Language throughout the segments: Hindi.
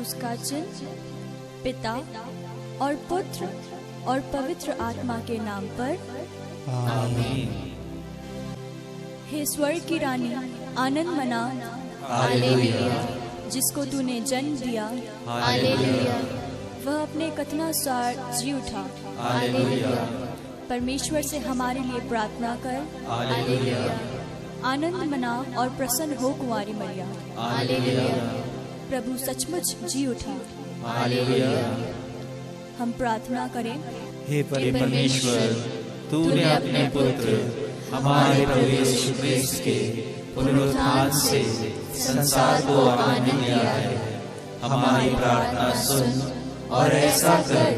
क्रूस का चिन्ह पिता और पुत्र और पवित्र आत्मा के नाम पर आमीन। हे स्वर्ग की रानी, आनंद मना, हालेलुया, जिसको तूने जन्म दिया, हालेलुया, वह अपने कथनानुसार जी उठा। हालेलुया, परमेश्वर से हमारे लिए प्रार्थना कर। हालेलुया, आनंद मना और प्रसन्न हो कुंवारी मरिया। हालेलुया, प्रभु सचमुच जी उठा। हालेलुया। हम प्रार्थना करें। हे परमेश्वर, तूने अपने पुत्र हमारे प्रभु यीशु मसीह के पुनरुत्थान से संसार को आनंद दिया है। हमारी प्रार्थना सुन और ऐसा कर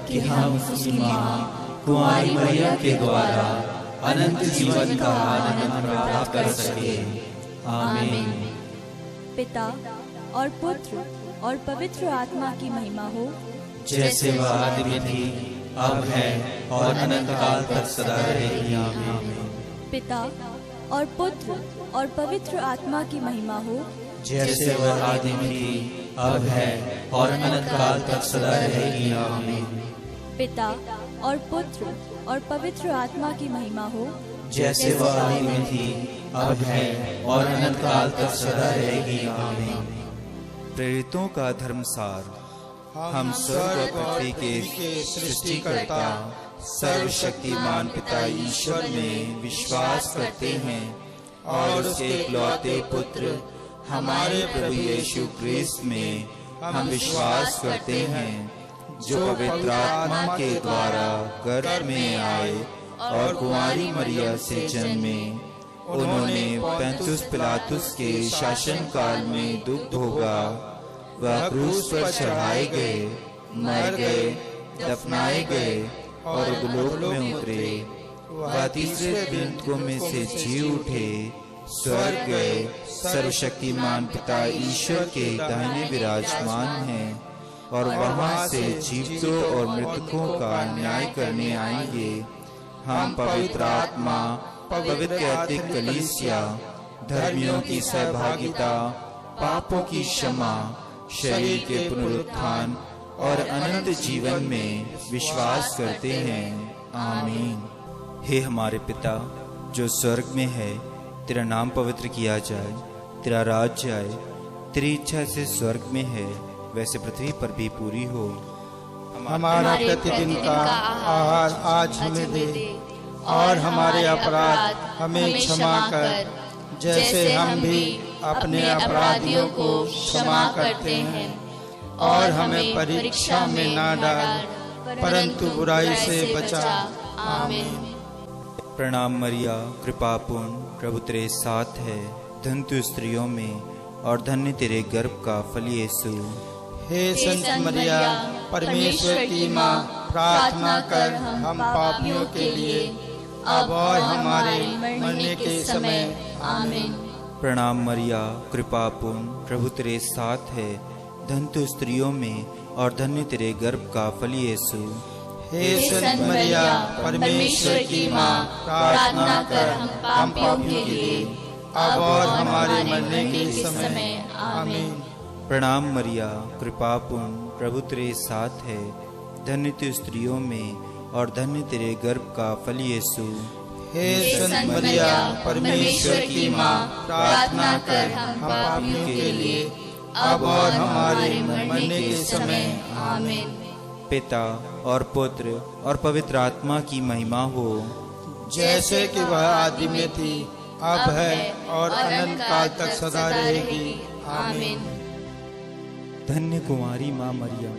कि हम उसकी मां कुंवारी मरिया के द्वारा अनंत जीवन का आनंद प्राप्त कर सके। आमीन। पिता और पुत्र और पवित्र आत्मा की महिमा हो, जैसे वह आदि में थी, अब है और अनंत काल तक सदा रहेगी। आमीन। पिता और पुत्र और पवित्र आत्मा की महिमा हो, जैसे वह आदि में थी, अब है और अनंत काल तक सदा रहेगी। आमीन। पिता और पुत्र और पवित्र आत्मा की महिमा हो, जैसे वह आदि में थी, अब है और अनंत काल तक सदा रहेगी। आमीन। प्रेरितों का धर्मसार। हम स्वर्ग और पृथ्वी के सृष्टिकर्ता सर्वशक्तिमान पिता ईश्वर में विश्वास करते हैं और उसके इकलौते पुत्र हमारे प्रभु यीशु क्रिस्त में हम विश्वास करते हैं, जो पवित्र आत्मा के द्वारा गर्भ में आए और कुंवारी मरिया से जन्मे। उन्होंने पंतुस पिलातुस के शासन काल में दुख भोगा, वह क्रूस पर चढ़ाए गए, मर गए, दफनाए गए और अधोलोक में उतरे। वह तीसरे दिन को में से जी उठे, स्वर्ग गए, सर्वशक्तिमान पिता ईश्वर के दाहिने विराजमान हैं और वहां से जीवितों और मृतकों का न्याय करने आएंगे। हम पवित्र आत्मा, पवित्र कैथोलिक कलीसिया, धर्मियों की सहभागिता, पापों की क्षमा, शरीर के पुनरुत्थान और अनंत जीवन में विश्वास करते हैं। आमीन। हे हमारे पिता जो स्वर्ग में है, तेरा नाम पवित्र किया जाए, तेरा राज्य आए, तेरी इच्छा से स्वर्ग में है वैसे पृथ्वी पर भी पूरी हो। हमारा प्रतिदिन का आहार आज हमें दे और हमारे अपराध हमें क्षमा कर, जैसे हम भी अपने अपराधियों को क्षमा करते हैं, और हमें परीक्षा में ना डाल, परंतु बुराई से बचा। आमीन। प्रणाम मरिया, कृपापूर्ण, प्रभु तेरे साथ है, धन्य तू स्त्रियों में और धन्य तेरे गर्भ का फल यीशु। हे संत मरिया, परमेश्वर की माँ, प्रार्थना कर हम पापियों के लिए अब और हमारे मरने के समय। आमीन। प्रणाम मरिया, कृपापूर्ण, प्रभु तेरे साथ है, धन्य तू स्त्रियों में और धन्य तेरे गर्भ का फल यीशु। हे संत मरिया, परमेश्वर की माँ, प्रार्थना कर हम पापियों के लिए अब और हमारे मरने के समय। आमीन। प्रणाम मरिया, कृपापूर्ण, प्रभु तेरे साथ है, धन्य तू स्त्रियों में और धन्य तेरे गर्भ का फल यीशु। हे संत मरिया, परमेश्वर की माँ, प्रार्थना कर हम पापियों के लिए अब और हमारे मरने के समय। आमीन। पिता और पुत्र और पवित्र आत्मा की महिमा हो, जैसे कि वह आदि में थी, अब है और अनंत काल तक सदा रहेगी। आमीन। धन्य कुंवारी माँ मरियम,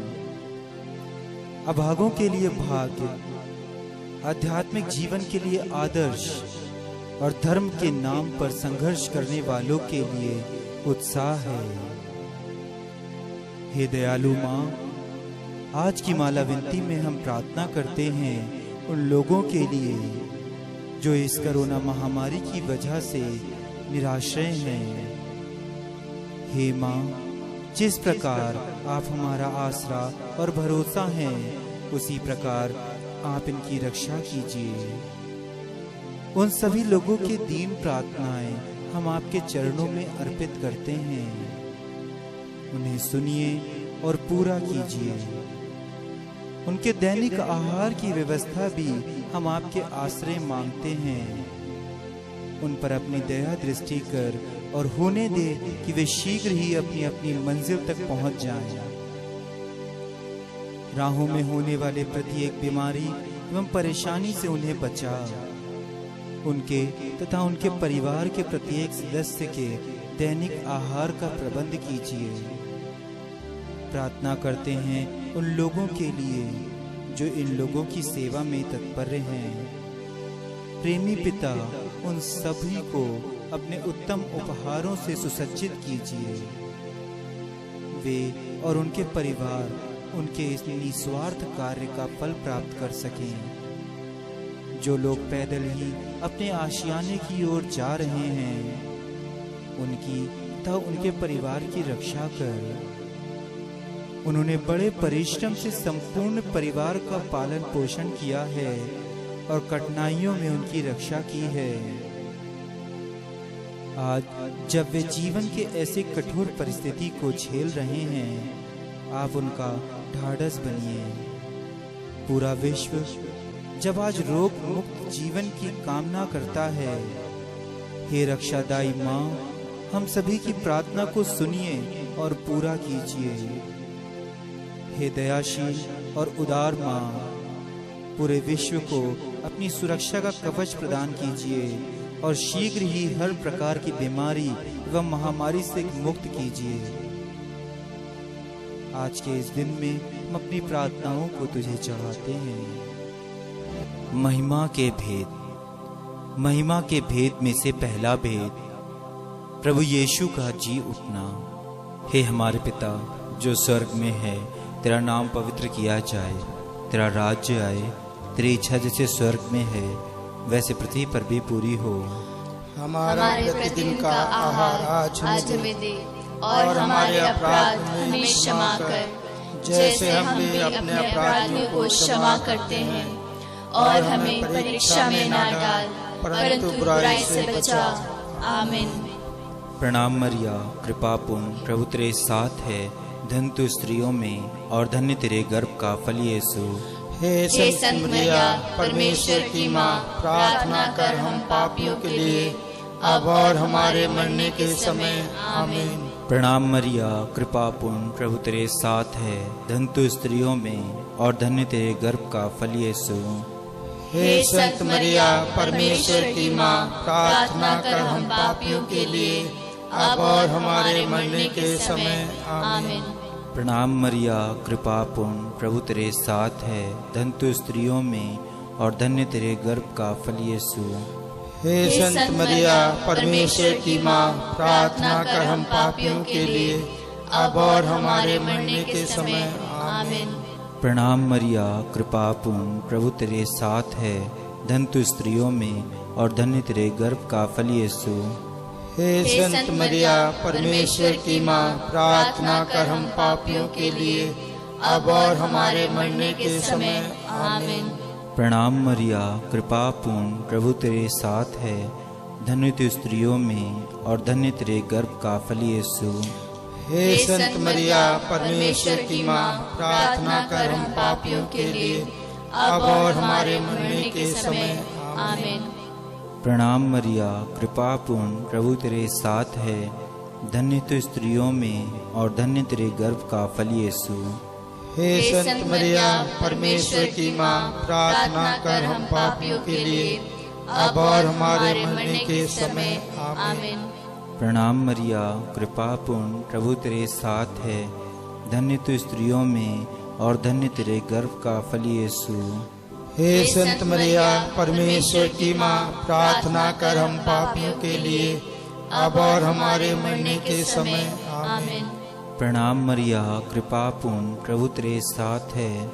अभागों के लिए भाग्य, आध्यात्मिक जीवन के लिए आदर्श और धर्म के नाम पर संघर्ष करने वालों के लिए उत्साह है। हे दयालु माँ, आज की माला विनती में हम प्रार्थना करते हैं उन लोगों के लिए जो इस कोरोना महामारी की वजह से निराश्रय हैं। हे माँ, जिस प्रकार आप हमारा आसरा और भरोसा हैं, उसी प्रकार आप इनकी रक्षा कीजिए। उन सभी लोगों के दीन प्रार्थनाएं हम आपके चरणों में अर्पित करते हैं। उन्हें सुनिए और पूरा कीजिए। उनके दैनिक आहार की व्यवस्था भी हम आपके आश्रय मांगते हैं। उन पर अपनी दया दृष्टि कर और होने दे कि वे शीघ्र ही अपनी अपनी मंजिल तक पहुंच जाएं। राहों में होने वाले प्रत्येक बीमारी एवं परेशानी से उन्हें बचा। उनके तथा उनके परिवार के प्रत्येक सदस्य के दैनिक आहार का प्रबंध कीजिए। प्रार्थना करते हैं उन लोगों के लिए जो इन लोगों की सेवा में तत्पर हैं। प्रेमी पिता, उन सभी को अपने उत्तम उपहारों से सुसज्जित कीजिए। वे और उनके परिवार उनके इस निस्वार्थ कार्य का फल प्राप्त कर सकें। जो लोग पैदल ही अपने आशियाने की ओर जा रहे हैं, उनकी तथा उनके परिवार की रक्षा कर। उन्होंने बड़े परिश्रम से संपूर्ण परिवार का पालन पोषण किया है और कठिनाइयों में उनकी रक्षा की है। आज जब वे जीवन के ऐसे कठोर परिस्थिति को झेल रहे हैं, आप उनका ढाढ़स बनिए। पूरा विश्व जब आज रोग मुक्त जीवन की कामना करता है, हे रक्षादायी माँ, हम सभी की प्रार्थना को सुनिए और पूरा कीजिए। हे दयाशील और उदार माँ, पूरे विश्व को अपनी सुरक्षा का कवच प्रदान कीजिए और शीघ्र ही हर प्रकार की बीमारी एवं महामारी से मुक्त कीजिए। आज के इस दिन में हम अपनी प्रार्थनाओं को तुझे चढ़ाते हैं। महिमा के भेद। महिमा के भेद में से पहला भेद प्रभु यीशु का जी उठना। हे हमारे पिता जो स्वर्ग में है, तेरा नाम पवित्र किया जाए, तेरा राज्य आए, तेरी इच्छा जैसे स्वर्ग में है वैसे पृथ्वी पर भी पूरी हो। हमारा प्रतिदिन का आहार आज हमें दे और हमारे अपराध हमें क्षमा कर, जैसे हम भी अपने अपराधियों को क्षमा करते हैं, और हमें परीक्षा में ना डाल परंतु बुराई से बचा। आमीन। प्रणाम मरिया, कृपा पूर्ण, प्रभु तेरे साथ है, धन्य तू स्त्रियों में और धन्य तेरे गर्भ का फल यीशु। हे संत मरिया, परमेश्वर की माँ, प्रार्थना कर हम पापियों के लिए अब और हमारे मरने के समय। आमीन। प्रणाम मरिया, कृपा पूर्ण, प्रभु तेरे साथ है, धन्य तू स्त्रियों में और धन्य तेरे गर्भ का फल यीशु। हे संत मरिया, परमेश्वर की माँ, प्रार्थना कर हम पापियों के लिए अब और हमारे मरने के समय। आमीन। प्रणाम मरिया, कृपा पूर्ण, प्रभु तेरे साथ है, धन्य तू स्त्रियों में और धन्य तेरे गर्भ का फल यीशु। हे संत मरिया, परमेश्वर की माँ, प्रार्थना कर हम पापियों के लिए अब और हमारे मरने के समय। आमीन। प्रणाम मरिया, कृपा पूर्ण, प्रभु तेरे साथ है, धन्य तू स्त्रियों में और धन्य तेरे गर्भ का फल यीशु। हे संत मरिया, परमेश्वर की माँ, प्रार्थना कर हम पापियों के लिए अब और हमारे मरने के समय। आमीन। प्रणाम मरिया, कृपा पूर्ण, प्रभु तेरे साथ है, धन्य तू स्त्रियों में और धन्य तेरे गर्भ का फल यीशु। हे संत मरिया, परमेश्वर की माँ, प्रार्थना कर हम पापियों के लिए अब और हमारे मरने के समय। आमीन। प्रणाम मरिया, कृपा पूर्ण, प्रभु तेरे साथ है, धन्य तू स्त्रियों में और धन्य तेरे गर्भ का फल यीशु। हे संत मरिया, परमेश्वर की माँ, प्रार्थना कर हम पापियों के लिए अब और हमारे मरने के समय। आमीन। प्रणाम मरिया, कृपा पूर्ण, प्रभु तेरे साथ है, धन्य तू स्त्रियों में और धन्य तेरे गर्भ का फल यीशु। हे संत मरिया, परमेश्वर की माँ, प्रार्थना कर हम पापियों के लिए अब और हमारे मरने के समय। आमीन। प्रणाम मरिया, कृपा पूर्ण, प्रभु तेरे साथ है,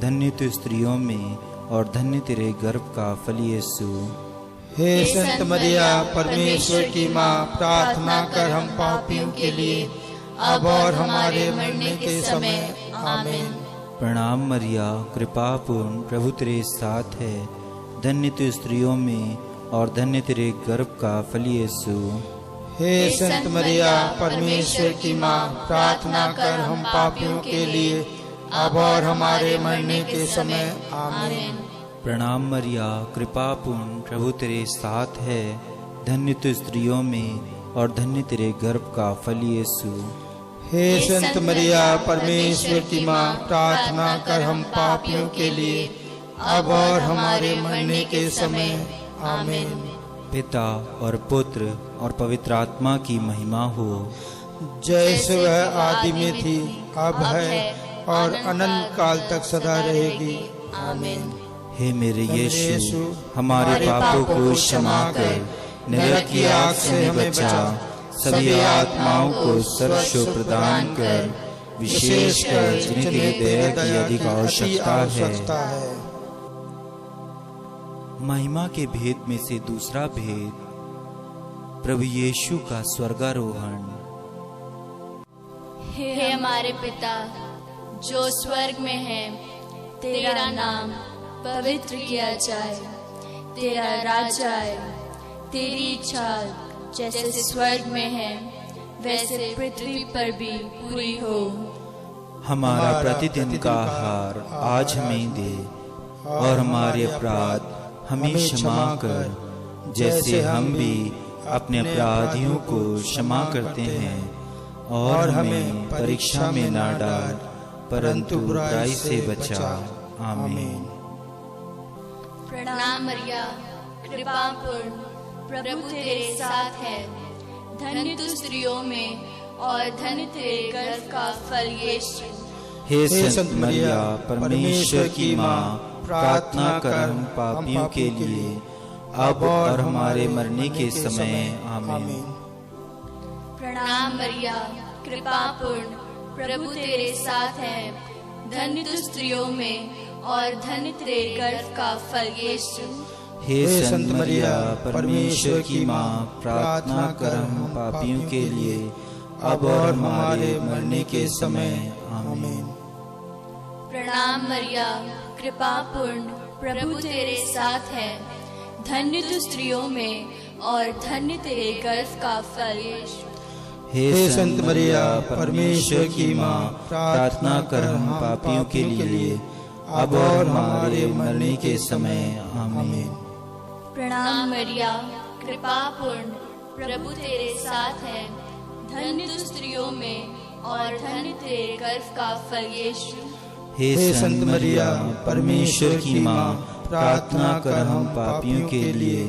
धन्य तू स्त्रियों में और धन्य तेरे गर्भ का फल यीशु। हे संत मरिया, परमेश्वर की माँ, प्रार्थना कर हम पापियों के लिए अब और हमारे मरने के समय। आमीन। प्रणाम मरिया, कृपा पूर्ण, प्रभु तेरे साथ है, धन्य तू स्त्रियों में और धन्य तेरे गर्भ का फल यीशु। हे संत मरिया परमेश्वर की माँ, प्रार्थना कर हम पापियों के लिए अब और हमारे मरने के समय। आमीन। प्रणाम मरिया, कृपा पूर्ण, प्रभु तेरे साथ है। धन्य तू स्त्रियों में और धन्य तेरे गर्भ का फल यीशु। हे संत मरिया परमेश्वर की माँ, प्रार्थना कर हम पापियों के लिए अब और हमारे मरने के समय। आमीन। पिता और पुत्र और पवित्र आत्मा की महिमा हो, जैसे वह आदि में थी, अब है और अनंत काल तक सदा रहेगी। आमीन। हे मेरे यीशु, हमारे पापों को क्षमा कर, नरक की आग से हमें बचा, सभी आत्माओं को सर्वस्व प्रदान कर, विशेषकर जिनके दया की अधिक आवश्यकता है। महिमा के भेद में से दूसरा भेद, प्रभु यीशु का स्वर्गारोहण। हे हमारे पिता जो स्वर्ग में है, तेरा नाम पवित्र किया जाए, तेरा राज्य आए, तेरी इच्छा जैसे स्वर्ग में है वैसे पृथ्वी पर भी पूरी हो। हमारा प्रतिदिन का आहार आज हमें दे, और हमारे अपराध हमें क्षमा कर, जैसे हम भी अपने अपराधियों को क्षमा करते हैं, और हमें परीक्षा में ना डाल, परंतु बुराई से बचा। आमीन। प्रणाम मरिया, कृपा पूर्ण, प्रभु तेरे साथ है। धन्य तू स्त्रियों में और धन्य तेरे गर्भ का फल यीशु। हे संत मरिया परमेश्वर की माँ, प्रार्थना कर हम पापियों के लिए अब और हमारे मरने के समय। आमीन। प्रणाम मरिया, कृपा पूर्ण, प्रभु तेरे साथ है। धन्य तू स्त्रियों में और धन्य तेरे गर्भ का फल यीशु। हे संत मरिया परमेश्वर की माँ, प्रार्थना कर हम पापियों के लिए अब और हमारे मरने के समय। आमीन। प्रणाम मरिया, कृपा पूर्ण, प्रभु तेरे साथ है। धन्य तू स्त्रियों में और धन्य तेरे गर्भ का फल यीशु। हे संत मरिया परमेश्वर की माँ, प्रार्थना कर हम पापियों के लिए अब और हमारे मरने के समय। आमीन। प्रणाम मरिया, कृपा पूर्ण, प्रभु तेरे साथ है। धन्य तू स्त्रियों में और धन्य तेरे गर्भ का फल यीशु। हे संत मरिया परमेश्वर की माँ, प्रार्थना कर हम पापियों के लिए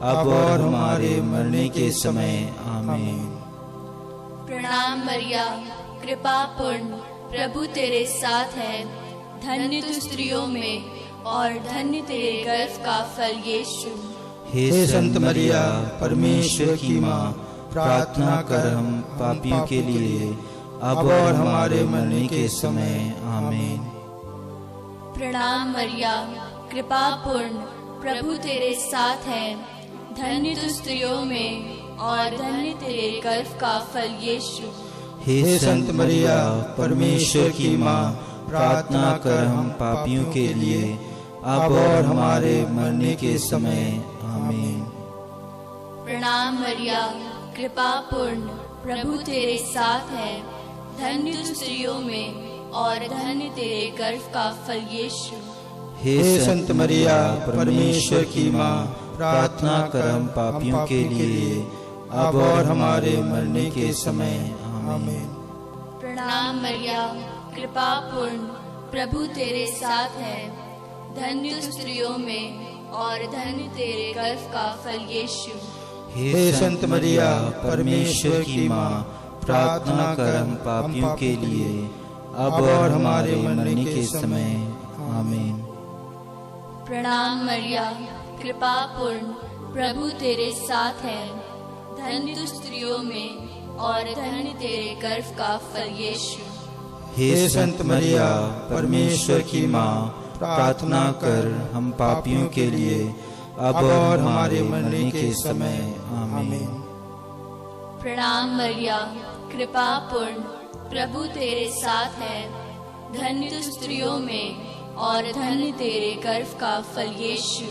अब और हमारे मरने के समय। आमीन। प्रणाम मरिया, कृपा पूर्ण, प्रभु तेरे साथ है। धन्य तू स्त्रियों में और धन्य तेरे गर्भ का फल यीशु। हे संत मरिया परमेश्वर की माँ, प्रार्थना कर हम पापियों के लिए अब और हमारे मरने के समय। आमीन। प्रणाम मरिया, कृपा पूर्ण, प्रभु तेरे साथ है। धन्य तू स्त्रियों में और धन्य तेरे गर्भ का फल यीशु। हे संत मरिया परमेश्वर की माँ, प्रार्थना कर हम पापियों के लिए अब और हमारे मरने के समय। आमीन। प्रणाम मरिया, कृपा पूर्ण, प्रभु तेरे साथ है। धन्य तू स्त्रियों में और धन्य तेरे गर्भ का फल यीशु। हे संत मरिया परमेश्वर की माँ, प्रार्थना कर हम पापियों के लिए अब और हमारे मरने के समय। आमीन। प्रणाम मरिया, कृपा पूर्ण, प्रभु तेरे साथ है। धन्य तू स्त्रियों में और धन्य तेरे गर्भ का फल यीशु। हे संत मरिया परमेश्वर की माँ, प्रार्थना कर हम पापियों के लिए अब और हमारे मरने के समय। आमीन। प्रणाम मरिया, कृपा पूर्ण, प्रभु तेरे साथ है। धन्य तू स्त्रियों में और धन्य तेरे गर्भ का फल यीशु। हे संत मरिया परमेश्वर की माँ, प्रार्थना कर हम पापियों के लिए अब और हमारे मरने के समय। आमीन। प्रणाम मरिया, कृपा पूर्ण, प्रभु तेरे साथ है। धन्य तू स्त्रियों में और धन्य तेरे गर्भ का फल यीशु।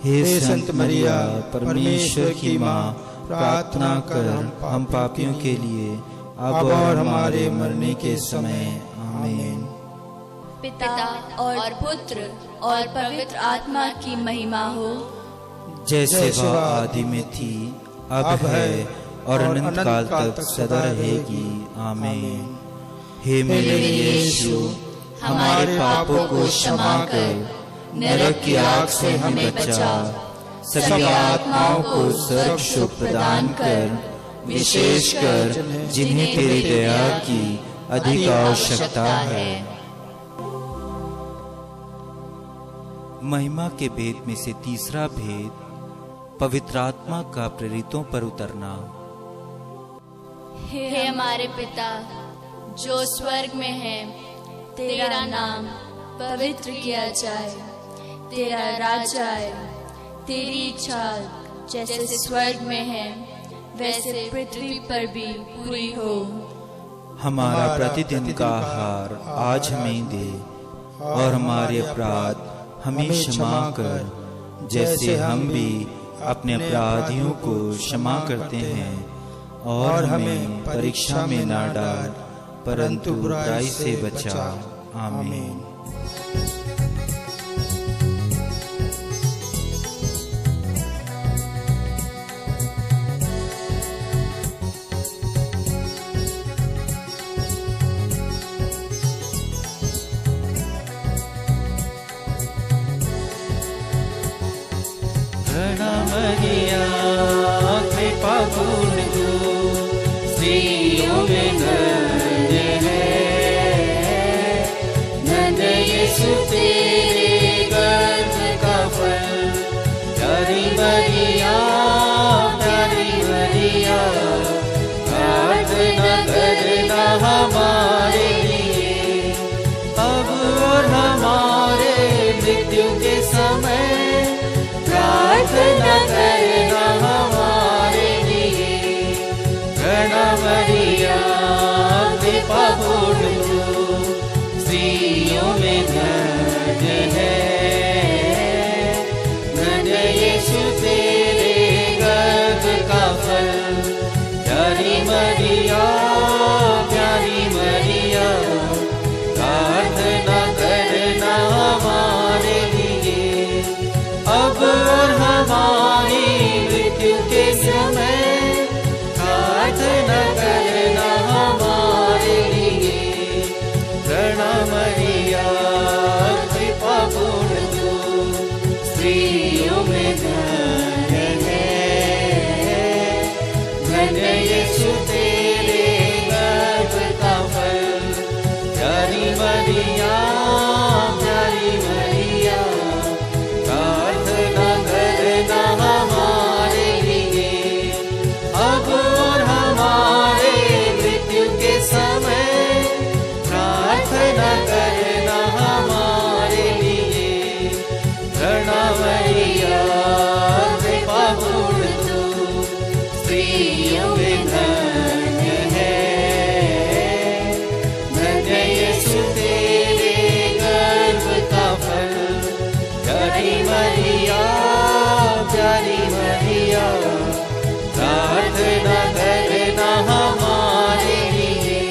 हे संत मरिया परमेश्वर की माँ, प्रार्थना कर हम पापियों के लिए अब और हमारे मरने के समय। आमीन। पिता और पुत्र और पवित्र आत्मा की महिमा हो, जैसे वह आदि में थी, अब है और अनंत काल तक सदा रहेगी। आमीन। हे मेरे यीशु, हमारे पापों को क्षमा कर, नरक की आग से हमें बचा, सभी आत्माओं को स्वर्ग सुख प्रदान कर, विशेषकर जिन्हें तेरी दया की अधिक आवश्यकता है। महिमा के भेद में से तीसरा भेद, पवित्र आत्मा का प्रेरितों पर उतरना। हे हमारे पिता जो स्वर्ग में है, तेरा नाम पवित्र किया जाए, तेरा राज्य आए, तेरी इच्छा जैसे स्वर्ग में है वैसे पृथ्वी पर भी पूरी हो। हमारा प्रतिदिन का आहार आज हमें दे, और हमारे अपराध हमें क्षमा कर, जैसे हम भी अपने अपराधियों को क्षमा करते हैं, और हमें परीक्षा में ना डाल, परंतु बुराई से बचा। आमीन। मरिया कृपा पूर्ण तू स्त्रियों में धन्य है, धन्य यीशु तेरे गर्भ का फल। प्यारी मरिया, प्यारी मरिया, प्रार्थना करना हमारे लिए, अब और हमारे मृत्यु के समय। प्रार्थना करना हमारे लिए। प्रणाम मरिया कृपा पूर्ण तू स्त्रियों में धन्य है, धन्य यीशु तेरे गर्भ का फल। प्यारी मरिया, प्यारी मरिया, प्रार्थना करना हमारे लिए, अब और हमारी मृत्यु के समय। प्रार्थना करना हमारे लिए। प्रणाम मरिया कृपा पूर्ण तू स्त्रियों में धन्य है, धन्य यीशु तेरे गर्भ का फल। प्यारी मरिया, प्यारी मरिया, प्रार्थना करना हमारे लिए, अब और हमारे मृत्यु के समय। प्रार्थना करना हमारे लिए। प्रणाम मरिया कृपा पूर्ण तू स्त्रियों में धन्य है, धन्य यीशु तेरे गर्भ का फल। प्यारी मरिया, प्यारी मरिया, प्रार्थना करना हमारे लिए,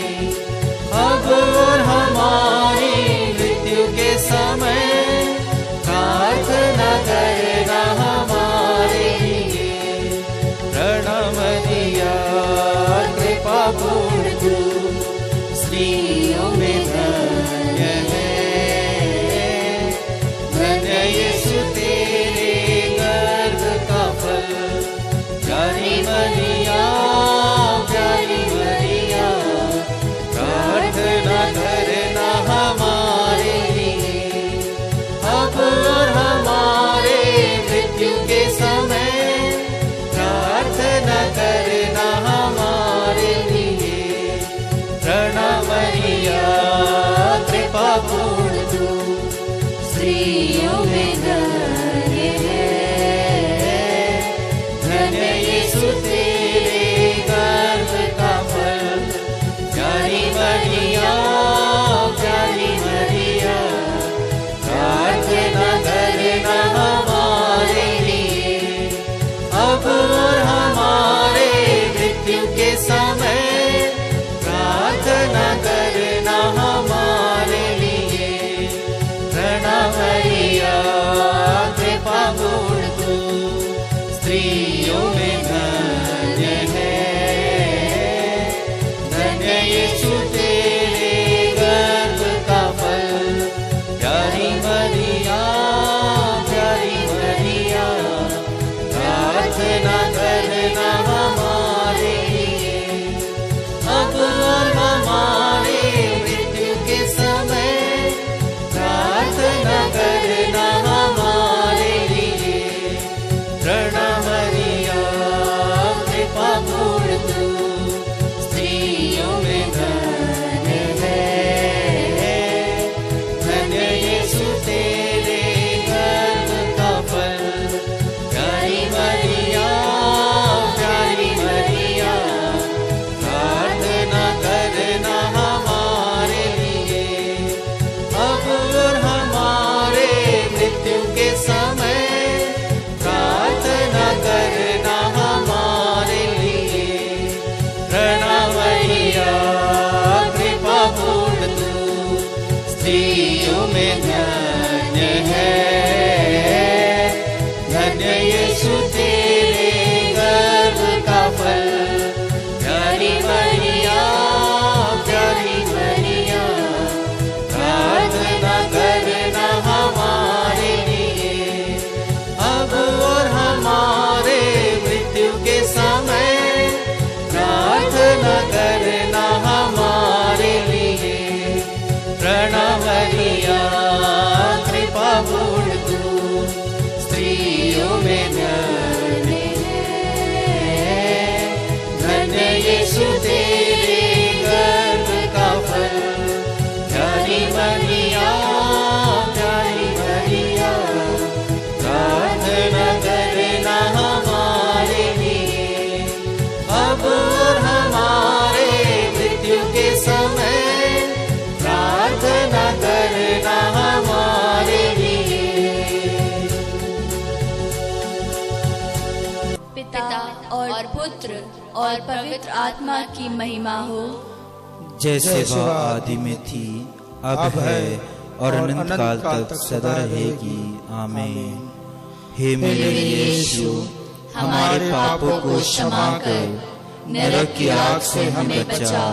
अब और हमारी मृत्यु के समय। प्रार्थना करना हमारे लिए। प्रणाम मरिया कृपा पूर्ण तू स्त्रियों में धन्य है, धन्य यीशु तेरे गर्भ का फल। प्यारी मरिया, प्यारी मरिया, प्रार्थना करना हमारे लिए, अब और हमारे मृत्यु के समय। प्रार्थना करना हमारे लिए। प्रणाम मरिया कृपा पूर्ण तू स्त्रियों में धन्य है, धन्य यीशु तेरे गर्भ का फल। प्यारी मरिया, प्यारी मरिया, प्रार्थना करना हमारे लिए, अब और हमारे में धन्य है, धन्य यीशु तेरे गर्भ का फल। प्यारी मरिया, प्यारी मरिया, प्रार्थना करना हमारे लिए, अब और हमारे मृत्यु के समय। प्रार्थना करना हमारे लिए। प्रणाम मरिया, कृपा पूर्ण तू स्त्रियों में धन्य है, धन्य यीशु तेरे गर्भ का फल। प्यारी मरिया, प्यारी मरिया, प्रार्थना करना हमारे लिए, अब और हमारे मृत्यु के समय। प्रार्थना करना हमारे लिए। पिता और पुत्र और पवित्र आत्मा की महिमा हो, जैसे वह आदि में थी, अब है और अनंत काल तक सदा रहेगी। आमीन। हे मेरे यीशु, हमारे पापों को क्षमा कर, नरक की आग से हमें बचा,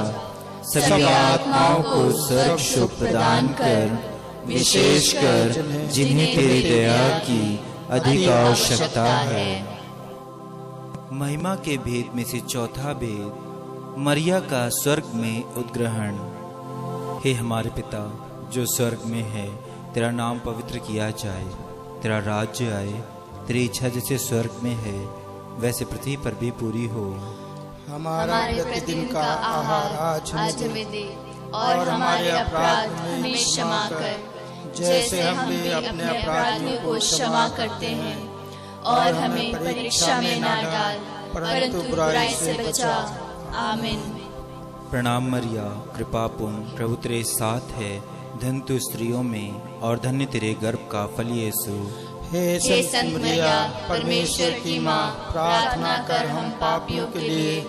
सभी आत्माओं को स्वर्ग सुख प्रदान कर, विशेषकर जिन्हें तेरी दया की अधिक आवश्यकता है। महिमा के भेद में से चौथा भेद, मरिया का स्वर्ग में उद्ग्रहण। हे हमारे पिता जो स्वर्ग में है, तेरा नाम पवित्र किया जाए, तेरा राज्य आए, तेरी इच्छा जैसे स्वर्ग में है वैसे पृथ्वी पर भी पूरी हो। हमारा प्रतिदिन का आहार आज हमें दे, और हमारे अपराध हमें क्षमा कर, जैसे हम भी अपने अपराधियों को क्षमा करते हैं। और हमें परीक्षा में न डाल, परंतु बुराई से बचा। आमीन। प्रणाम मरिया, कृपा पूर्ण, प्रभु तेरे साथ है, धन्य तू स्त्रियों में और धन्य तेरे गर्भ का फल यीशु। हे संत मरिया, परमेश्वर की माँ, प्रार्थना कर हम पापियों के लिए,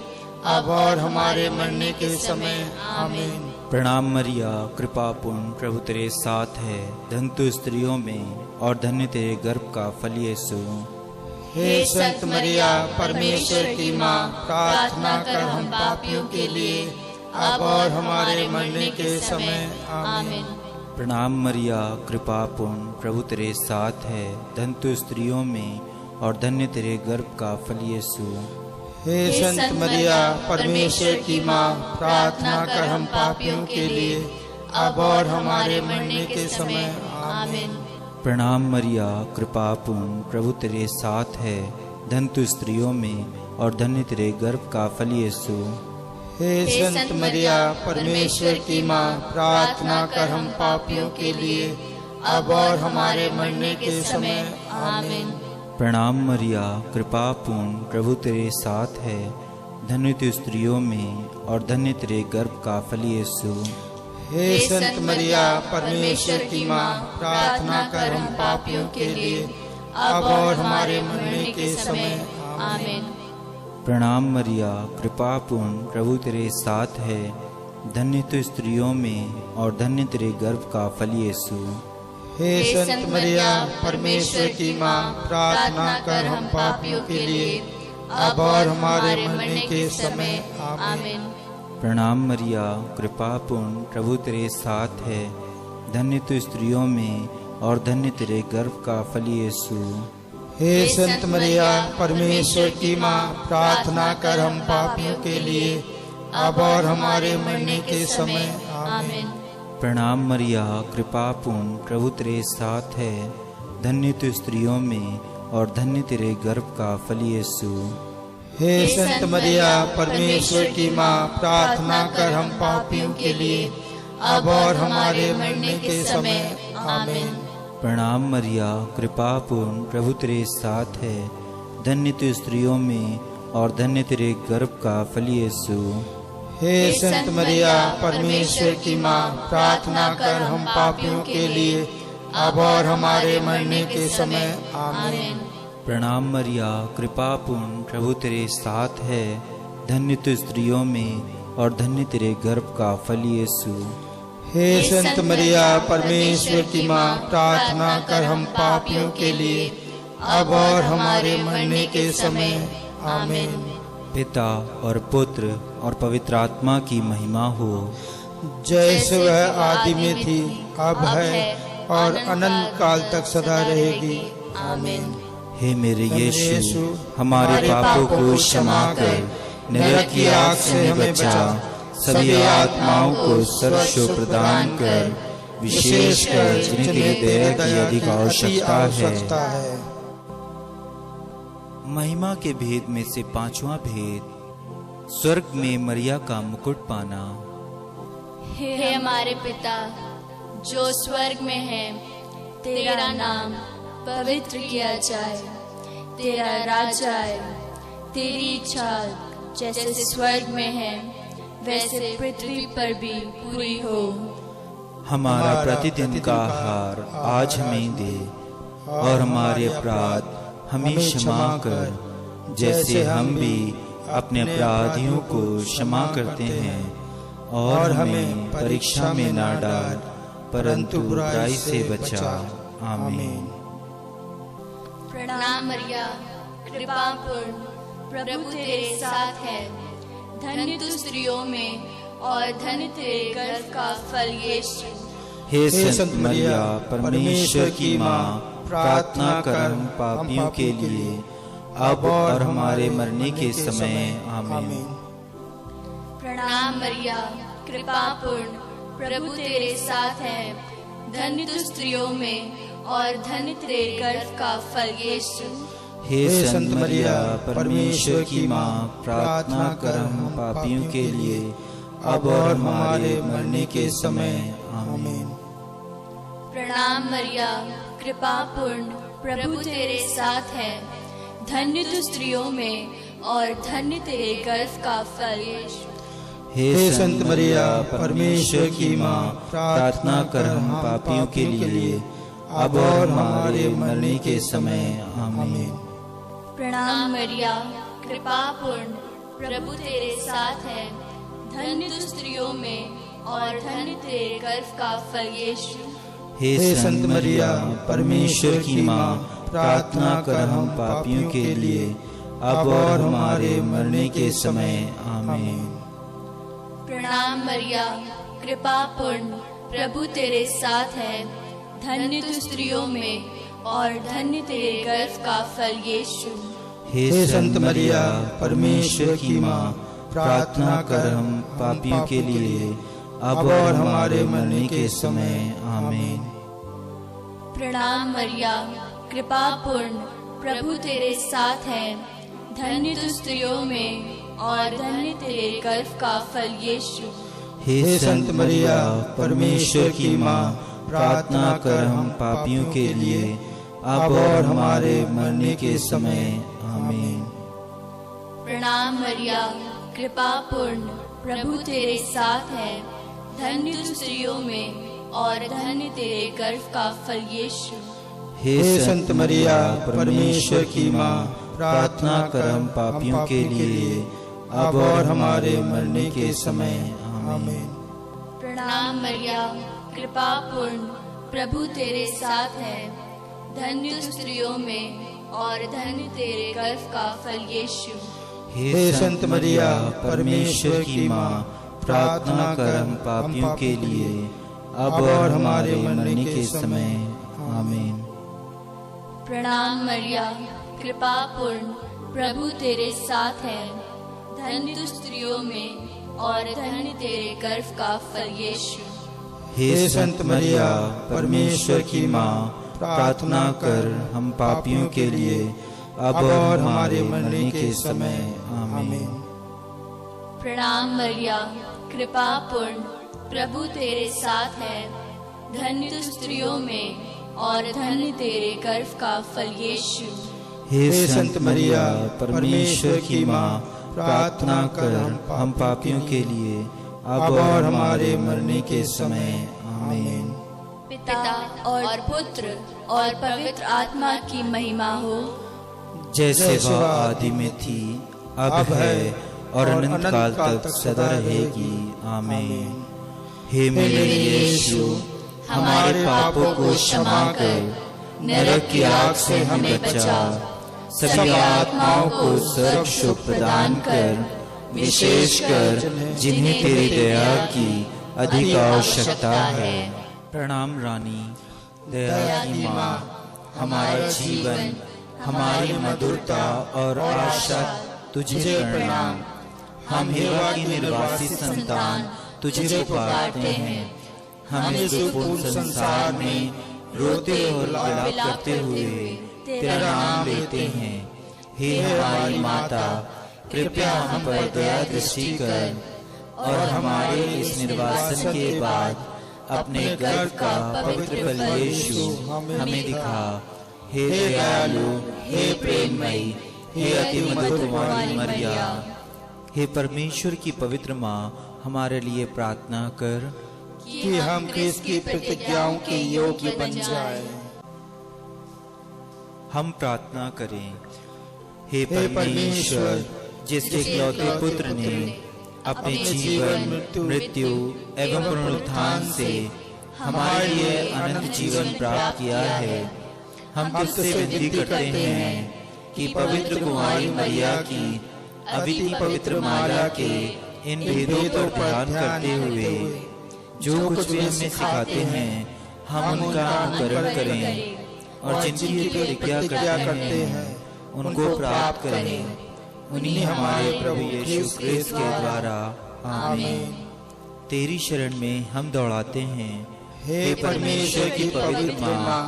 अब और हमारे मरने के समय। आमीन। प्रणाम मरिया, कृपा पूर्ण, प्रभु तेरे साथ है, धन्य तू स्त्रियों में और धन्य तेरे गर्भ का फल यीशु। हे संत मरिया, परमेश्वर की माँ, प्रार्थना कर हम पापियों के लिए, अब और हमारे मरने के समय। आमीन। प्रणाम मरिया, कृपा पूर्ण, प्रभु तेरे साथ है, धन्य तू स्त्रियों में और धन्य तेरे गर्भ का फल यीशु। हे संत मरिया, परमेश्वर की माँ, प्रार्थना कर हम पापियों के लिए, अब और हमारे मरने के समय। आमीन। प्रणाम मरिया, कृपा पूर्ण, प्रभु तेरे साथ है, धन्य तू स्त्रियों में और धन्य तेरे गर्भ का फल यीशु। हे संत मरिया, परमेश्वर की माँ, प्रार्थना कर हम पापियों के लिए, अब और हमारे मरने के समय। आमीन। प्रणाम मरिया, कृपा पूर्ण, प्रभु तेरे साथ है, धन्य तू स्त्रियों में और धन्य तेरे गर्भ का फल यीशु। हे संत मरिया, परमेश्वर की माँ, प्रार्थना कर हम पापियों के लिए, अब और हमारे मरने के समय। आमीन। प्रणाम मरिया, कृपा पूर्ण, प्रभु तेरे साथ है, धन्य तू स्त्रियों में और धन्य तेरे गर्भ का फल यीशु। हे संत मरिया, परमेश्वर की माँ, प्रार्थना कर हम पापियों के लिए, अब और हमारे मरने के समय। आमीन। प्रणाम मरिया, कृपा पूर्ण, प्रभु तेरे साथ है, धन्य तू स्त्रियों में और धन्य तेरे गर्भ का फल यीशु। हे संत मरिया, परमेश्वर की माँ, प्रार्थना कर हम पापियों के लिए, अब और हमारे मरने के समय। आमीन। प्रणाम मरिया, कृपा पूर्ण, प्रभु तेरे साथ है, धन्य तू स्त्रियों में और धन्य तेरे गर्भ का फल यीशु। हे संत मरिया, परमेश्वर की माँ, प्रार्थना कर हम पापियों के लिए, अब और हमारे मरने के समय। आमीन। प्रणाम मरिया, कृपा पूर्ण, प्रभु तेरे साथ है, धन्य तू स्त्रियों में और धन्य तेरे गर्भ का फल यीशु। हे संत मरिया, परमेश्वर की माँ, प्रार्थना कर हम पापियों के लिए, अब और हमारे मरने के समय। आमीन। प्रणाम मरिया, कृपा पूर्ण, प्रभु तेरे साथ है, धन्य तू स्त्रियों में और धन्य तेरे गर्भ का फल यीशु। हे संत मरिया परमेश्वर की माँ, प्रार्थना कर हम पापियों के लिए अब और हमारे मरने के समय। आमीन। पिता और पुत्र और पवित्र आत्मा की महिमा हो, जैसे वह आदि में थी, अब है और अनंत काल तक सदा रहेगी। आमीन। हे मेरे यीशु, हमारे पापों को क्षमा कर, नरक की आग से हमें बचा, सभी आत्माओं को सर्वस्व प्रदान कर, विशेषकर जिनके दया की अधिक आवश्यकता है। महिमा के भेद में से पांचवा भेद, स्वर्ग में मरिया का मुकुट पाना। हे हमारे पिता जो स्वर्ग में है, तेरा नाम पवित्र किया जाए, तेरा राज्य आए, तेरी इच्छा जैसे स्वर्ग में है वैसे पृथ्वी पर भी पूरी हो। हमारा प्रतिदिन का आहार आज हमें दे, और हमारे अपराध हमें क्षमा कर, जैसे हम भी अपने अपराधियों को क्षमा करते हैं, और हमें परीक्षा में ना डाल, परंतु बुराई से बचा। आमीन। प्रणाम मरिया, कृपा पूर्ण, प्रभु तेरे साथ है, धन्य तू स्त्रियों में और धन्य तेरे गर्भ का फल यीशु। हे संत मरिया परमेश्वर की माँ, प्रार्थना कर हम पापियों के लिए अब और हमारे मरने के समय। आमीन। प्रणाम मरिया, कृपा पूर्ण, प्रभु तेरे साथ है, धन्य तू स्त्रियों में और धन्य तेरे गर्भ का फल यीशु। हे संत मरिया परमेश्वर की माँ, प्रार्थना कर हम पापियों के लिए अब और हमारे मरने के समय। आमीन। प्रणाम मरिया, कृपा पूर्ण, प्रभु तेरे साथ है, धन्य तू स्त्रियों में और धन्य तेरे गर्भ का फल यीशु। हे संत मरिया परमेश्वर की माँ, प्रार्थना कर हम पापियों के लिए अब और हमारे मरने के समय। आमीन। प्रणाम मरिया, कृपा पूर्ण, प्रभु तेरे साथ है, धन्य तू स्त्रियों में और धन्य तेरे गर्भ का फल यीशु। हे संत मरिया परमेश्वर की माँ, प्रार्थना कर हम पापियों के लिए अब और हमारे मरने के समय। आमीन। प्रणाम मरिया, कृपा पूर्ण, प्रभु तेरे साथ है, धन्य तू स्त्रियों में और धन्य तेरे गर्भ का फल यीशु। हे संत मरिया परमेश्वर की माँ, प्रार्थना कर हम पापियों के लिए अब और हमारे मरने के समय। आमीन। प्रणाम मरिया, कृपा पूर्ण, प्रभु तेरे साथ है, धन्य तू स्त्रियों में और धन्य तेरे गर्भ का फल यीशु। हे संत मरिया परमेश्वर की माँ, प्रार्थना कर हम पापियों के लिए अब और हमारे मरने के समय। आमीन। प्रणाम मरिया, कृपा पूर्ण, प्रभु तेरे साथ है, धन्य तू स्त्रियों में और धन्य तेरे गर्भ का फल यीशु। हे संत मरिया परमेश्वर की माँ, प्रार्थना कर हम पापियों के लिए अब और हमारे मरने के समय। आमीन। प्रणाम मरिया, कृपा पूर्ण, प्रभु तेरे साथ है, धन्य तू स्त्रियों में और धन्य तेरे गर्भ का फल यीशु। हे संत मरिया परमेश्वर की माँ, प्रार्थना कर हम पापियों के लिए अब और हमारे मरने के समय। आमीन। प्रणाम मरिया, कृपा पूर्ण, प्रभु तेरे साथ है, धन्य तू स्त्रियों में और धन्य तेरे गर्भ का फल यीशु। हे संत मरिया परमेश्वर की माँ, प्रार्थना कर हम पापियों के लिए अब और हमारे मरने के समय। आमीन। प्रणाम मरिया, कृपा पूर्ण, प्रभु तेरे साथ है, धन्य तू स्त्रियों में और धन्य तेरे गर्भ का फल यीशु। हे संत मरिया परमेश्वर की माँ, प्रार्थना कर हम पापियों के लिए अब और हमारे मरने के समय। आमीन। पिता और पुत्र और पवित्र आत्मा की महिमा हो, जैसे वह आदि में थी, अब है और अनंत काल तक सदा रहेगी। आमीन। हे मेरे यीशु, हमारे पापों को क्षमा कर, नरक की आग से हमें बचा, सभी आत्माओं को स्वर्ग सुख प्रदान कर, विशेषकर जिन्हें तेरी दया की अधिक आवश्यकता है। प्रणाम रानी, दया की माँ, हमारा जीवन, हमारी मधुरता और आशा तुझे प्रणाम। हम हेवा की निर्वासित संतान तुझे पुकारते हैं। हम इस दुखपूर्ण संसार में रोते और विलाप करते हुए तेरा नाम लेते हैं। हे हमारी माता, कृपया हम पर दया दृष्टि कर और हमारे इस निर्वासन के बाद अपने गर्भ का पवित्र फल यीशु हमें दिखा। हे दयालु, हे प्रेममयी, हे अति मधुर कुमारी मरिया, हे परमेश्वर की पवित्र माँ, हमारे लिए प्रार्थना कर कि हम ख्रिस्त की प्रतिज्ञाओं के योग्य बन जाएं। हम प्रार्थना करें। हे परमेश्वर, जिसके इकलौते पुत्र ने अपने जीवन, मृत्यु एवं पुनरुत्थान से हमारे लिए अनंत जीवन प्राप्त किया है, हम तुझसे विनती करते हैं कि पवित्र कुमारी मरिया की अविति पवित्र माला के इन भेदों पर ध्यान करते हुए जो कुछ भी हमें सिखाते हैं, हम उनका अनुकरण करें और जिनकी प्रतिज्ञा करते हैं उनको प्राप्त करें। उन्हीं हमारे प्रभु यीशु क्रिस्त के द्वारा, आमीन। तेरी शरण में हम दौड़ाते हैं। हे परमेश्वर की पवित्र माँ,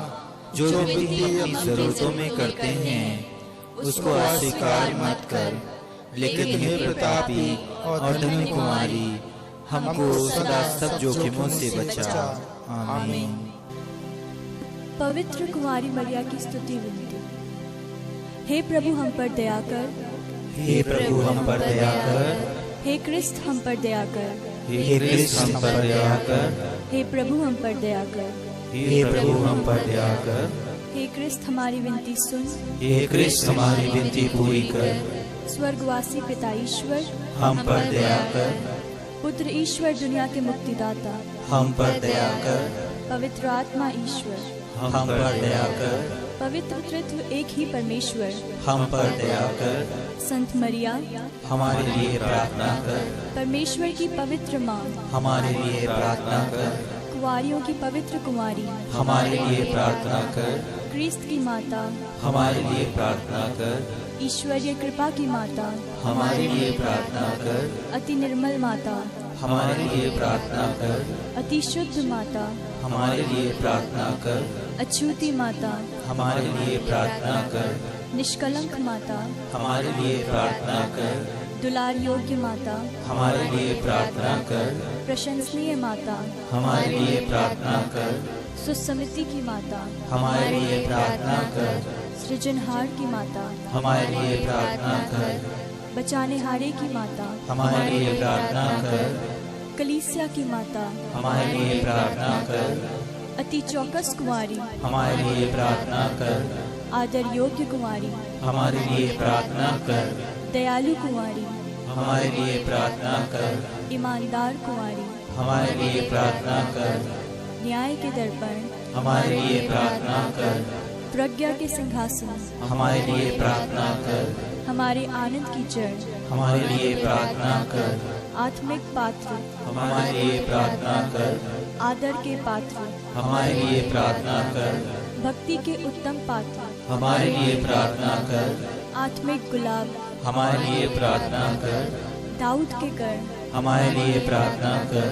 जो विनती अपनी जरूरतों में करते हैं उसको अस्वीकार मत कर, लेकिन हे प्रतापी और धन्य कुमारी, हमको सदा सब जोखिमों से बचा। आमीन। पवित्र कुमारी मरिया की स्तुति विनती। हे प्रभु हम पर दया कर, हे प्रभु हम पर दया कर, हे क्रिस्त हम पर दया कर, हे क्रिस्त हम पर दया कर, हे प्रभु हम पर दया कर, हे प्रभु हम पर दया कर, हे क्रिस्त हमारी विनती सुन, हे क्रिस्त हमारी विनती पूरी कर, स्वर्गवासी पिता ईश्वर हम पर दया कर, पुत्र ईश्वर दुनिया के मुक्तिदाता हम पर दया कर, पवित्र आत्मा ईश्वर हम पर दया कर, पवित्र तृत्व एक ही परमेश्वर हम पर दया कर, संत मरिया हमारे लिए प्रार्थना कर, परमेश्वर की पवित्र माँ हमारे लिए प्रार्थना कर, कुंवारियों की पवित्र कुमारी हमारे लिए प्रार्थना कर, क्रिस्त की माता हमारे लिए प्रार्थना कर, ईश्वरीय कृपा की माता हमारे लिए प्रार्थना कर, अति निर्मल माता हमारे लिए प्रार्थना कर, अति शुद्ध माता हमारे लिए प्रार्थना कर, अछूती माता हमारे लिए प्रार्थना कर, निष्कलंक माता हमारे लिए प्रार्थना कर, दुलार योग्य माता हमारे लिए प्रार्थना कर, प्रशंसनीय माता हमारे लिए प्रार्थना कर, सुसमिति की माता हमारे लिए प्रार्थना कर, सृजनहार की माता हमारे लिए प्रार्थना कर, बचाने हारे की माता हमारे लिए प्रार्थना कर, कलीसिया की माता हमारे लिए प्रार्थना कर, अति चौकस कुमारी हमारे लिए प्रार्थना कर, आदर योग्य कुमारी हमारे लिए प्रार्थना कर, दयालु कुमारी हमारे लिए प्रार्थना कर, ईमानदार कुमारी हमारे लिए प्रार्थना कर, न्याय के दर्पण हमारे लिए प्रार्थना कर, प्रज्ञा के सिंहासन हमारे लिए प्रार्थना कर, हमारे आनंद की जड़ हमारे लिए प्रार्थना कर, आत्मिक पात्र हमारे लिए प्रार्थना कर, आदर के पात्र हमारे लिए प्रार्थना कर, भक्ति के उत्तम पात्र हमारे लिए प्रार्थना कर, आत्मिक गुलाब हमारे लिए प्रार्थना कर, दाऊद के गढ़ हमारे लिए प्रार्थना कर,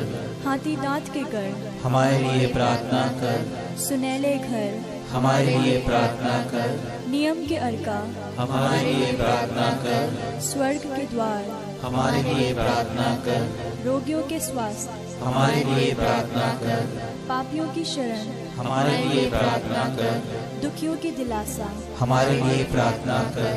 हाथी दांत के गढ़ हमारे लिए प्रार्थना कर, सुनहले घर हमारे लिए प्रार्थना कर, नियम के अर्का हमारे लिए प्रार्थना कर, स्वर्ग के द्वार हमारे लिए प्रार्थना कर, रोगियों के स्वास्थ्य हमारे लिए प्रार्थना कर, पापियों की शरण हमारे लिए प्रार्थना कर, दुखियों की दिलासा हमारे लिए प्रार्थना कर,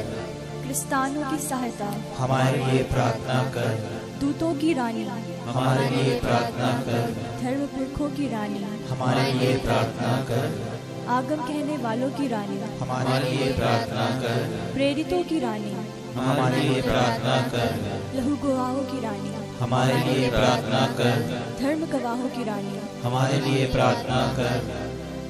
क्रिस्तानों की सहायता हमारे लिए प्रार्थना कर, दूतों की रानी हमारे लिए प्रार्थना कर, धर्म पुरखों की रानी हमारे लिए प्रार्थना कर, आगम कहने वालों की रानी हमारे लिए प्रार्थना कर, प्रेरितों की रानी हमारे लिए प्रार्थना कर, लहू गुहाओं की रानी हमारे लिए प्रार्थना कर। धर्म गवाहों की रानी, हमारे लिए प्रार्थना कर।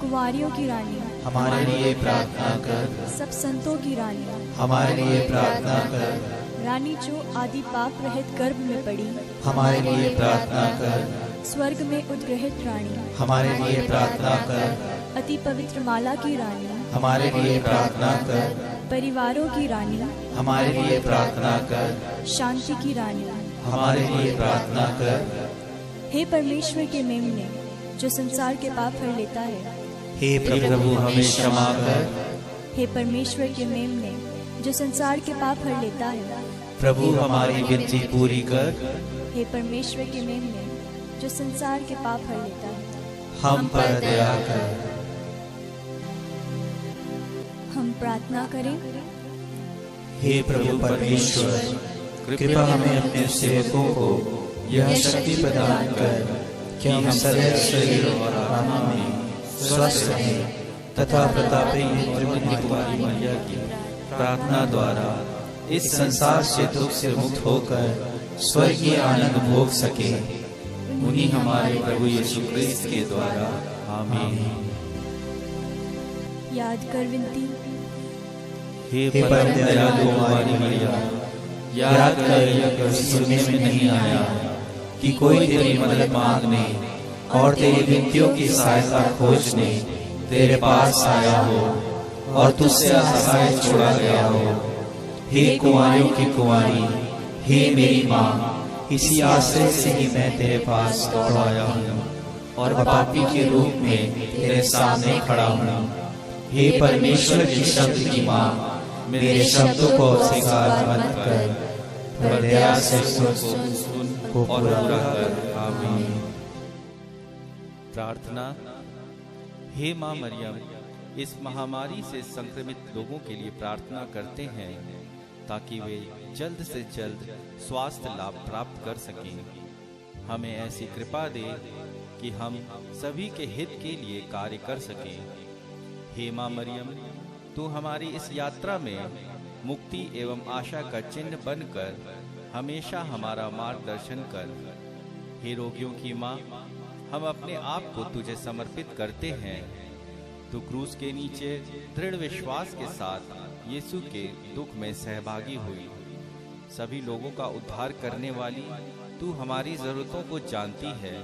कुंवारियों की रानी, हमारे लिए प्रार्थना कर। सब संतों की रानी, हमारे लिए प्रार्थना कर। रानी जो आदि पाप रहित गर्भ में पड़ी, हमारे लिए प्रार्थना कर। स्वर्ग में उद्ग्रहित रानी, हमारे लिए प्रार्थना कर। अति पवित्र माला की रानी, हमारे लिए प्रार्थना कर। परिवारों की रानी, हमारे लिए प्रार्थना कर। शांति की रानी, हमारे लिए प्रार्थना कर। हे परमेश्वर के मेमने जो संसार के पाप हर लेता है, हे प्रभु हमें क्षमा कर। हे परमेश्वर के मेमने जो संसार के पाप हर लेता है, प्रभु हमारी विनती पूरी कर। हे परमेश्वर के मेमने जो संसार के पाप हर लेता है, हम पर दया कर। हम प्रार्थना करें। हे प्रभु परमेश्वर, कृपया हमें अपने सेवकों को यह शक्ति प्रदान कर कि हम सदैव शरीर और आत्मा में स्वस्थ रहें तथा प्रतापी त्रिपुरी कुमारी मैया की प्रार्थना द्वारा इस संसार से दुख से मुक्त होकर स्वर्गीय आनंद भोग सके। उन्हीं हमारे प्रभु यीशु क्रिस्त के द्वारा, आमीन। याद कर विनती। हे परम दयालु कुमारी मैया, याद कर यह कभी सुनने में नहीं आया कि कोई तेरी मदद मांगने और तेरी विनतियों की सहायता खोजने तेरे पास आया हो और तुझसे असहाय छोड़ा गया हो। हे कुंवारियों की कुंवारी, हे मेरी माँ, इसी आश्रय से ही मैं तेरे पास दौड़ आया हूँ और पापी के रूप में तेरे सामने खड़ा हूँ। हे परमेश्वर की शब्द की माँ, मेरे शब्दों को स्वीकार मत कर, पर दया से सुन को पूरा कर। आमीन। प्रार्थना। हे माँ मरियम, इस महामारी से संक्रमित लोगों के लिए प्रार्थना करते हैं ताकि वे जल्द से जल्द स्वास्थ्य लाभ प्राप्त कर सकें। हमें ऐसी कृपा दे कि हम सभी के हित के लिए कार्य कर सकें। हे माँ मरियम, तू हमारी इस यात्रा में मुक्ति एवं आशा का चिन्ह बनकर हमेशा हमारा मार्गदर्शन कर। हे रोगियों की माँ, हम अपने आप को तुझे समर्पित करते हैं। तू क्रूस के नीचे दृढ़ विश्वास के साथ यीशु के दुख में सहभागी हुई। सभी लोगों का उद्धार करने वाली तू हमारी जरूरतों को जानती है।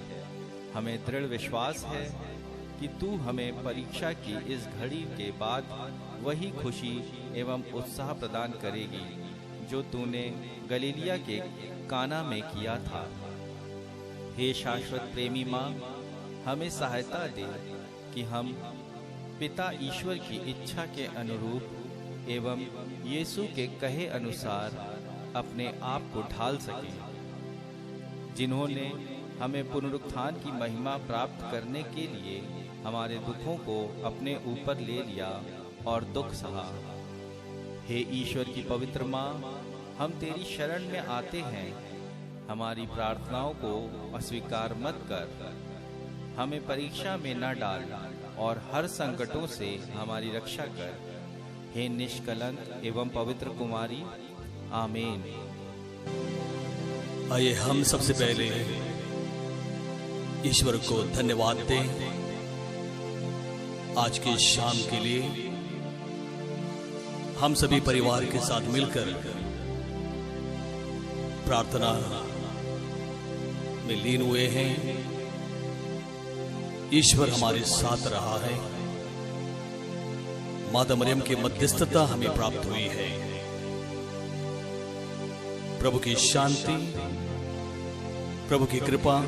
हमें दृढ़ विश्वास है कि तू हमें परीक्षा की इस घड़ी के बाद वही खुशी एवं उत्साह प्रदान करेगी जो तूने गलीलिया के काना में किया था। हे शाश्वत प्रेमी माँ, हमें सहायता दे कि हम पिता ईश्वर की इच्छा के अनुरूप एवं यीशु के कहे अनुसार अपने आप को ढाल सकें। जिन्होंने हमें पुनरुत्थान की महिमा प्राप्त करने के लिए हमारे दुखों को अपने ऊपर ले लिया और दुख सहा। हे ईश्वर की पवित्र माँ, हम तेरी शरण में आते हैं। हमारी प्रार्थनाओं को अस्वीकार मत कर। हमें परीक्षा में न डाल और हर संकटों से हमारी रक्षा कर। हे निष्कलंक एवं पवित्र कुमारी, आमीन। आइए हम सबसे पहले ईश्वर को धन्यवाद दें आज की शाम के लिए। हम सभी परिवार के साथ मिलकर प्रार्थना में लीन हुए हैं। ईश्वर हमारे साथ रहा है। माता मरियम की मध्यस्थता हमें प्राप्त हुई है। प्रभु की शांति, प्रभु की कृपा,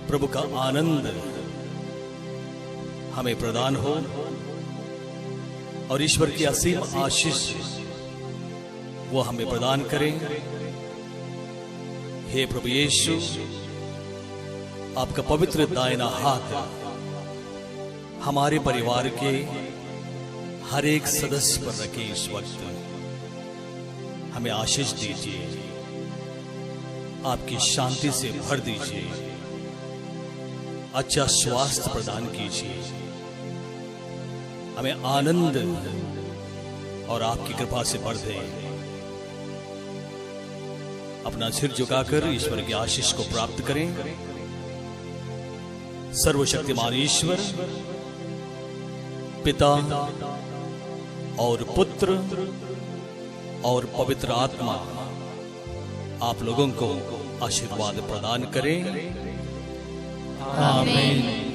प्रभु का आनंद हमें प्रदान हो और ईश्वर की असीम आशीष वो हमें प्रदान करें। हे प्रभु यीशु, आपका पवित्र दाहिना हाथ हमारे परिवार के हर एक सदस्य पर रखें। इस वक्त हमें आशीष दीजिए, आपकी शांति से भर दीजिए, अच्छा स्वास्थ्य प्रदान कीजिए, हमें आनंद और आपकी कृपा से भर दें। अपना सिर झुकाकर ईश्वर की आशीष को प्राप्त करें। सर्वशक्तिमान ईश्वर पिता और पुत्र और पवित्र आत्मा आप लोगों को आशीर्वाद प्रदान करें। आमीन।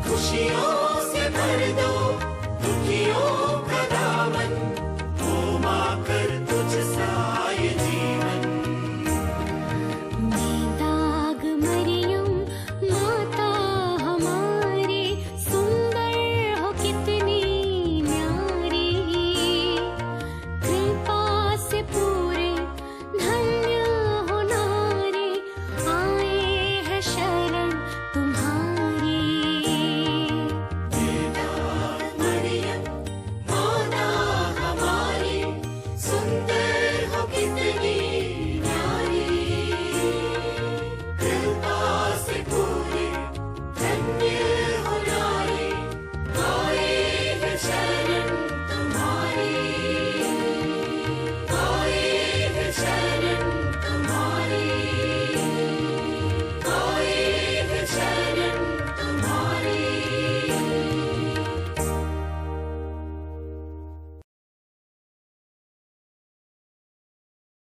खुशियों से भर दो